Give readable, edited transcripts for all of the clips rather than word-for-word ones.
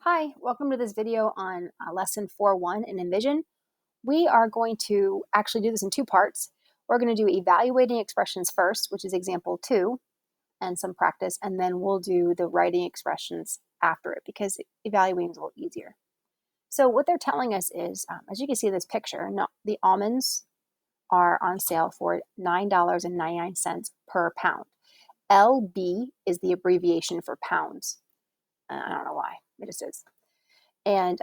Hi, welcome to this video on lesson 4.1 in Envision. We are going to actually do this in two parts. We're going to do evaluating expressions first, which is example 2, and some practice, and then we'll do the writing expressions after it because evaluating is a little easier. So what they're telling us is, as you can see in this picture, the almonds are on sale for $9.99 per pound. LB is the abbreviation for pounds. I don't know why, it just is. And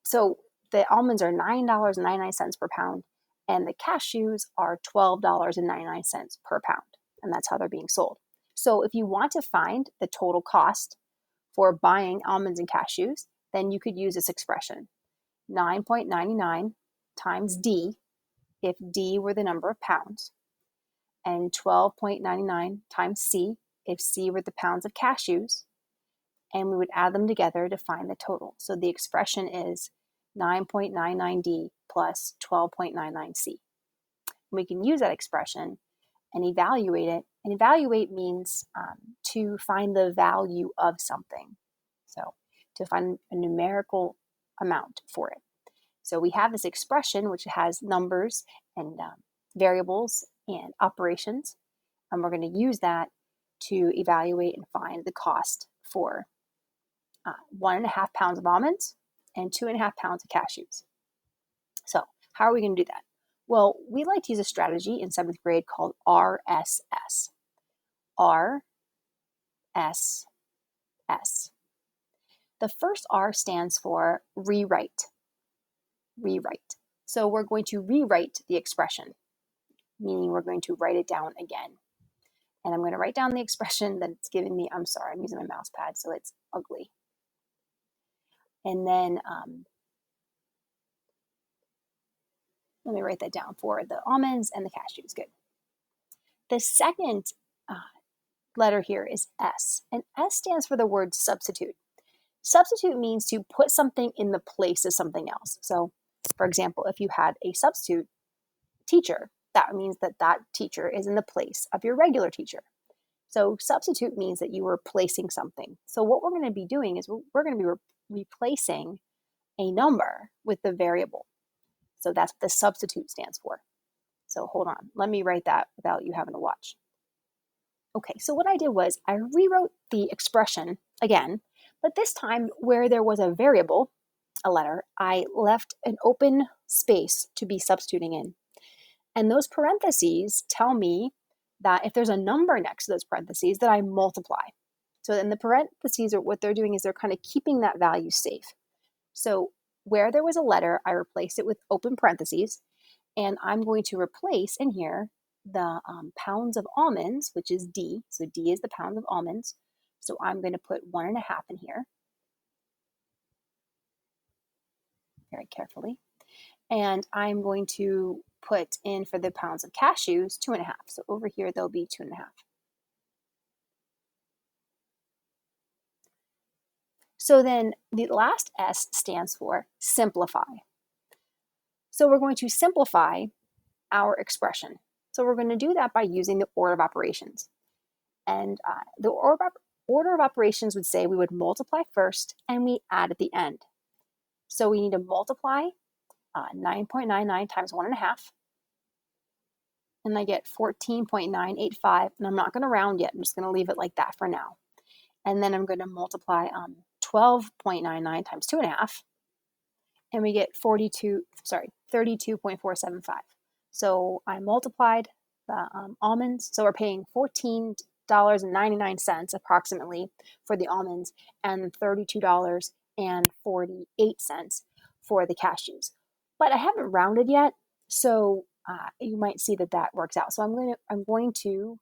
so the almonds are $9.99 per pound, and the cashews are $12.99 per pound. And that's how they're being sold. So if you want to find the total cost for buying almonds and cashews, then you could use this expression 9.99 times D, if D were the number of pounds, and 12.99 times C, if C were the pounds of cashews, and we would add them together to find the total. So the expression is 9.99D plus 12.99C. We can use that expression and evaluate it. And evaluate means to find the value of something. So to find a numerical amount for it. So we have this expression which has numbers and variables and operations. And we're going to use that to evaluate and find the cost for 1.5 pounds of almonds and 2.5 pounds of cashews. So how are we going to do that? Well, we like to use a strategy in 7th grade called RSS. RSS. The first R stands for rewrite. Rewrite. So we're going to rewrite the expression, meaning we're going to write it down again. And I'm going to write down the expression that it's giving me. I'm sorry, I'm using my mouse pad, so it's ugly. And then let me write that down for the almonds and the cashews. Good. The second letter here is S, and S stands for the word substitute. Substitute means to put something in the place of something else. So, for example, if you had a substitute teacher, that means that that teacher is in the place of your regular teacher. So substitute means that you are replacing something. So what we're going to be doing is we're going to be replacing a number with the variable. So that's what the substitute stands for. So hold on, let me write that without you having to watch. Okay, so what I did was I rewrote the expression again, but this time where there was a variable, a letter, I left an open space to be substituting in. And those parentheses tell me that if there's a number next to those parentheses, that I multiply. So in the parentheses, what they're doing is they're kind of keeping that value safe. So where there was a letter, I replaced it with open parentheses, and I'm going to replace in here the pounds of almonds, which is D. So D is the pound of almonds. So I'm going to put 1.5 in here very carefully. And I'm going to put in for the pounds of cashews 2.5. So over here, there'll be 2.5. So then the last S stands for simplify. So we're going to simplify our expression. So we're going to do that by using the order of operations. And the order of operations would say we would multiply first and we add at the end. So we need to multiply 9.99 times 1.5. And I get 14.985. And I'm not going to round yet. I'm just going to leave it like that for now. And then I'm going to multiply 12.99 times 2.5. And we get 32.475. So I multiplied the almonds. So we're paying $14.99 approximately for the almonds and $32.48 for the cashews. But I haven't rounded yet, so you might see that that works out. So I'm going to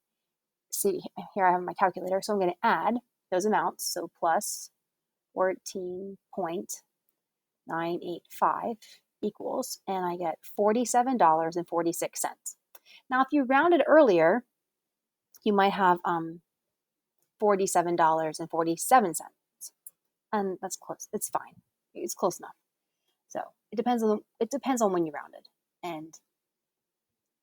see here. I have my calculator, so I'm going to add those amounts. So plus 14.985 equals, and I get $47.46. Now, if you rounded earlier, you might have $47.47, and that's close. It's fine. It's close enough. So it depends on when you rounded, and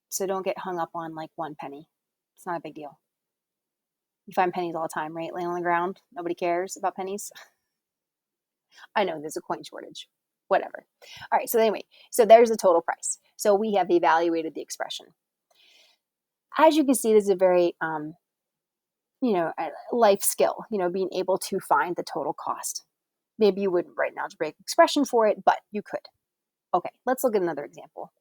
so don't get hung up on like 1 penny. It's not a big deal. You find pennies all the time, right? Laying on the ground. Nobody cares about pennies. I know there's a coin shortage, whatever. All right, so anyway, so there's the total price. So we have evaluated the expression. As you can see, this is a very, a life skill, being able to find the total cost. Maybe you wouldn't write an algebraic expression for it, but you could. Okay, let's look at another example.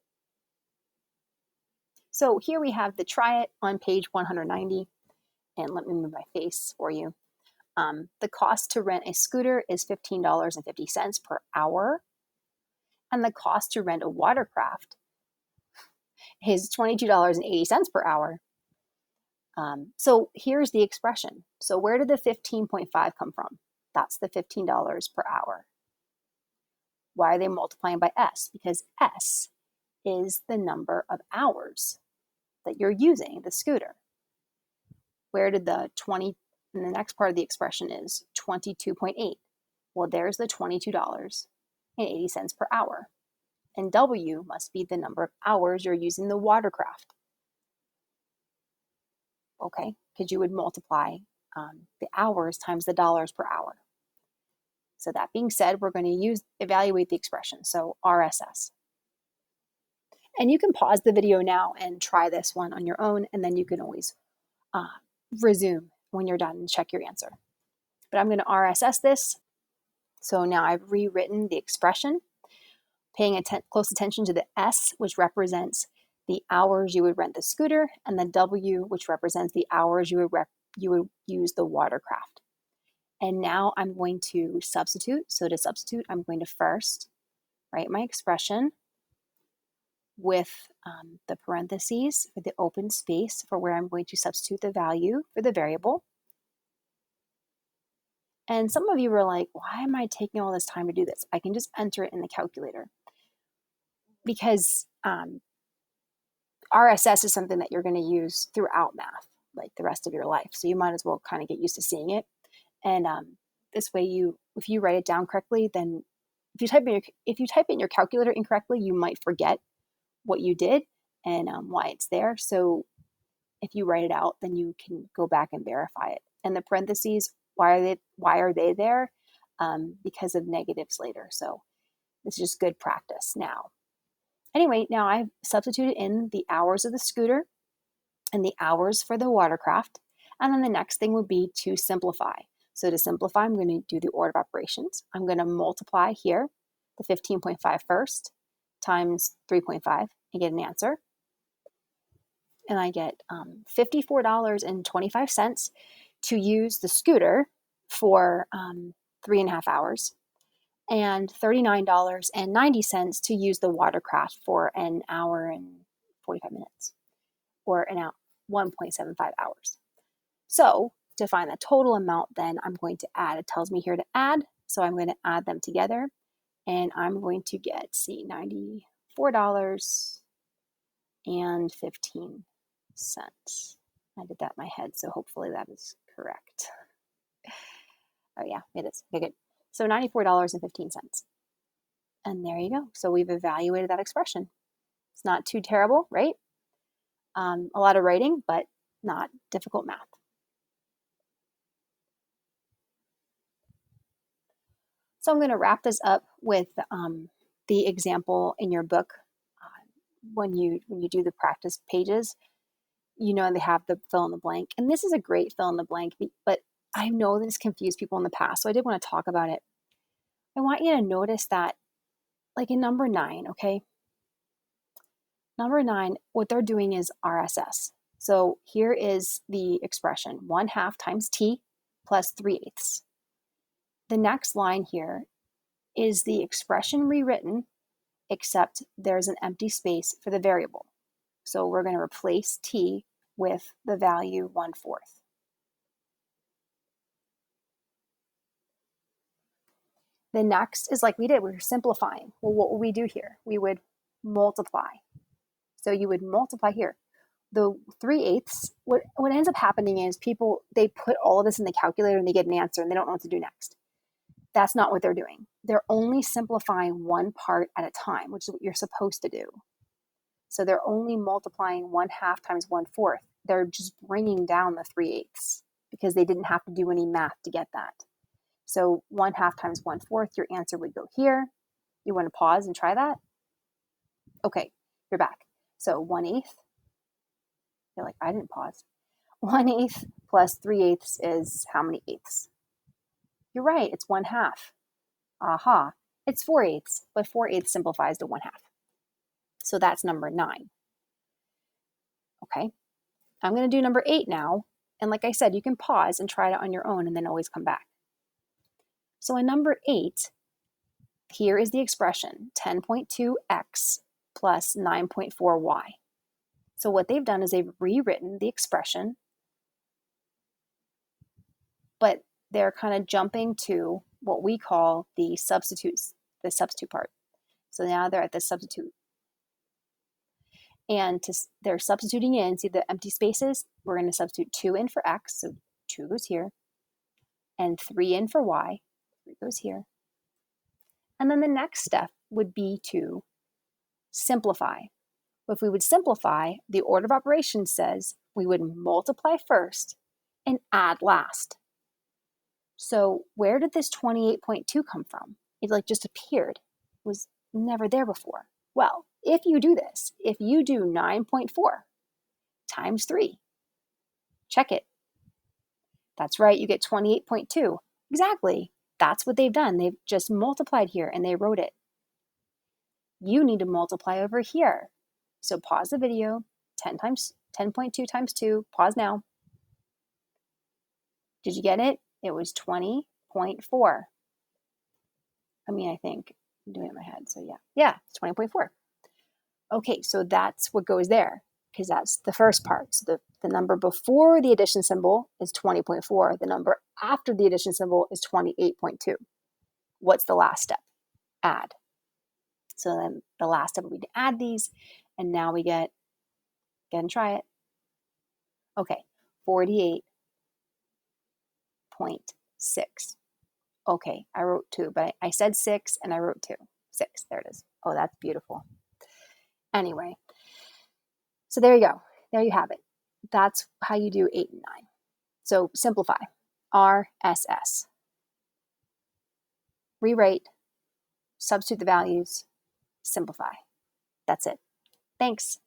So here we have the try it on page 190, and let me move my face for you. The cost to rent a scooter is $15.50 per hour, and the cost to rent a watercraft is $22.80 per hour. So here's the expression. So where did the 15.5 come from? That's the $15 per hour. Why are they multiplying by S? Because S is the number of hours that you're using the scooter. Where did the 20, and the next part of the expression is 22.8. Well, there's the $22.80 per hour. And W must be the number of hours you're using the watercraft. Okay, because you would multiply the hours times the dollars per hour. So that being said, we're going to evaluate the expression. So RSS. And you can pause the video now and try this one on your own, and then you can always resume when you're done and check your answer. But I'm going to RSS this. So now I've rewritten the expression, paying close attention to the S, which represents the hours you would rent the scooter, and the W, which represents the hours you would use the watercraft. And now I'm going to substitute. So to substitute, I'm going to first write my expression with the parentheses for the open space for where I'm going to substitute the value for the variable. And some of you were like, why am I taking all this time to do this? I can just enter it in the calculator. Because RSS is something that you're going to use throughout math, like the rest of your life. So you might as well kind of get used to seeing it. And this way, if you write it down correctly, then if you type it in your calculator incorrectly, you might forget what you did and why it's there. So if you write it out, then you can go back and verify it. And the parentheses, why are they there? Because of negatives later. So this is just good practice now. Anyway, now I've substituted in the hours of the scooter and the hours for the watercraft. And then the next thing would be to simplify. So to simplify, I'm going to do the order of operations. I'm going to multiply here the 15.5 first times 3.5 and get an answer. And I get $54.25 to use the scooter for 3.5 hours, and $39.90 to use the watercraft for an hour and 45 minutes, or 1.75 hours. So to find the total amount, then I'm going to add. It tells me here to add, so I'm going to add them together, and I'm going to get, $94.15. I did that in my head, so hopefully that is correct. Oh yeah, it is. Okay, good. So $94.15. And there you go. So we've evaluated that expression. It's not too terrible, right? A lot of writing, but not difficult math. So I'm going to wrap this up with the example in your book. When you do the practice pages, they have the fill in the blank. And this is a great fill in the blank, but I know this confused people in the past, so I did want to talk about it. I want you to notice that, like in number 9, okay? Number 9, what they're doing is RSS. So here is the expression, 1/2 times t plus 3/8. The next line here is the expression rewritten, except there's an empty space for the variable. So we're going to replace t with the value 1/4. The next is like we did, we're simplifying. Well, what would we do here? We would multiply. So you would multiply here. The 3/8, what ends up happening is people, they put all of this in the calculator and they get an answer and they don't know what to do next. That's not what they're doing. They're only simplifying one part at a time, which is what you're supposed to do. So they're only multiplying 1/2 times 1/4. They're just bringing down the 3/8 because they didn't have to do any math to get that. So 1/2 times 1/4, your answer would go here. You want to pause and try that? Okay, you're back. So 1/8. You're like, I didn't pause. 1/8 plus 3/8 is how many eighths? You're right, it's 1/2. Aha, it's 4/8, but 4/8 simplifies to 1/2. So that's number 9. Okay, I'm going to do number 8 now. And like I said, you can pause and try it on your own and then always come back. So in number 8, here is the expression 10.2x plus 9.4y. So what they've done is they've rewritten the expression, but they're kind of jumping to what we call the substitute part. So now they're at the substitute. And they're substituting in, see the empty spaces? We're going to substitute 2 in for x, so 2 goes here, and 3 in for y, 3 goes here. And then the next step would be to simplify. If we would simplify, the order of operations says we would multiply first and add last. So where did this 28.2 come from? It just appeared. It was never there before. Well, if you do this, if you do 9.4 times 3, check it. That's right, you get 28.2. Exactly. That's what they've done. They've just multiplied here and they wrote it. You need to multiply over here. So pause the video, 10.2 times 2, pause now. Did you get it? It was 20.4. I think I'm doing it in my head, so yeah, it's 20.4. Okay, so that's what goes there, because that's the first part. So the number before the addition symbol is 20.4. The number after the addition symbol is 28.2. What's the last step? Add. So then the last step would be to add these, and now we get and try it. Okay, 48.6. Okay, I wrote 2, but I said 6 and I wrote 2. 6, there it is. Oh, that's beautiful. Anyway, so there you go. There you have it. That's how you do 8 and 9. So simplify. RSS. Rewrite, substitute the values, simplify. That's it. Thanks.